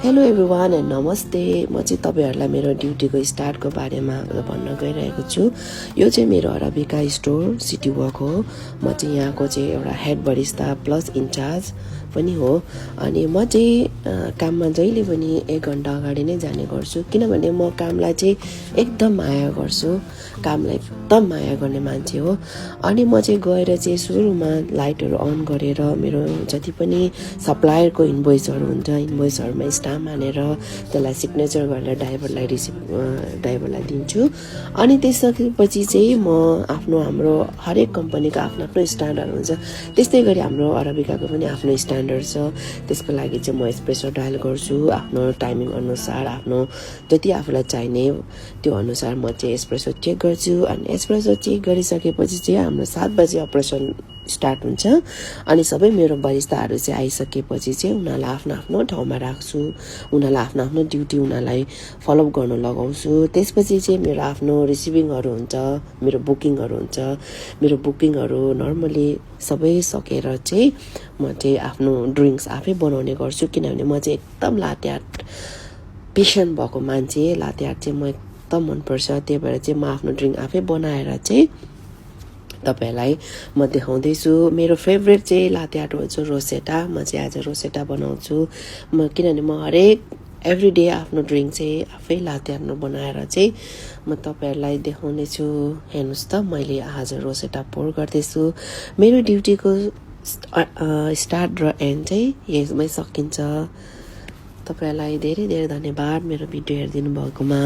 Hello everyone and नमस्ते। म चाहिँ तपाईहरुलाई मेरो ड्युटीको स्टार्टको बारेमा भन्न गइरहेको छु। यो चाहिँ मेरो अराबिका स्टोर सिटी वक हो। म चाहिँ यहाँको चाहिँ एउटा हेड बरिस्ता प्लस इन्चार्ज पनि हो। अनि म चाहिँ काममा जहिले पनि 1 घण्टा अगाडि नै जाने गर्छु, किनभने म कामलाई चाहिँ एकदम माया गर्छु। कामलाई एकदम माया गर्ने मान्छे हो। अनि म चाहिँ गएर चाहिँ सुरुमा लाइटहरु अन गरेर मेरो जति पनि सप्लायरको इन्भोइसहरु हुन्छ, इन्भोइसहरुमा स्टाम्प हानेर त्यसलाई सिग्नेचर गरेर ड्राइभरलाई दिन्छु। अनि त्यसपछि चाहिँ म हाम्रो हरेक कम्पनीको आफ्नो आफ्नो स्ट्यान्डर्ड हुन्छ। त्यस्तै गरी हाम्रो अराबिकाको पनि आफ्नो स्ट्यान्डर्ड छ। त्यसको लागि चाहिँ म एस्प्रेसो डायल गर्छु आफ्नो टाइमिङ अनुसार, आफ्नो जति आफूलाई चाहिने त्यो अनुसार म चाहिँ एस्प्रेसो चेक गर्छु। अनि एस्प्रेसो चेक गरिसकेपछि चाहिँ हाम्रो 7 बजे अपरेसन स्टार्ट हुन्छ। अनि सबै मेरो बरिस्ताहरु चाहिँ आइसकेपछि चाहिँ उनीहरुलाई आफ्नो आफ्नो ठाउँमा राख्छु। उनीहरुलाई आफ्नो आफ्नो ड्युटी उनीहरुलाई फलो अप गर्न लगाउँछु। त्यसपछि चाहिँ मेरो आफ्नो रिसिभिङहरु हुन्छ, मेरो बुकिङहरु हुन्छ। मेरो बुकिङहरु नर्मली सबै सकेर चाहिँ म चाहिँ आफ्नो ड्रिंक्स आफै बनाउने गर्छु, किनभने म चाहिँ एकदम लातेहार्ट पेशेन्ट भएको मान्छे। लातेहार्ट चाहिँ म एकदम मन पर्छ। त्यही भएर चाहिँ म आफ्नो ड्रिंक आफै बनाएर चाहिँ तपाईहरुलाई म देखाउँदै छु। मेरो फेभरेट चाहिँ लातेहार्ट हो जो रोसेटा। म चाहिँ आज रोसेटा बनाउँछु। किनभने म हरेक एभ्री डे आफ्नो ड्रिंक चाहिँ आफै लातेहार्टमा बनाएर चाहिँ म तपाईहरुलाई देखाउने छु। हेर्नुस् त मैले आज रोसेटा पोर गर्दै छु। मेरो ड्युटीको स्टार्ट र एन्ड चाहिँ यसमै सकिन्छ। तपाईहरुलाई धेरै धेरै धन्यवाद मेरो भिडियो हेरिदिनु भएकोमा।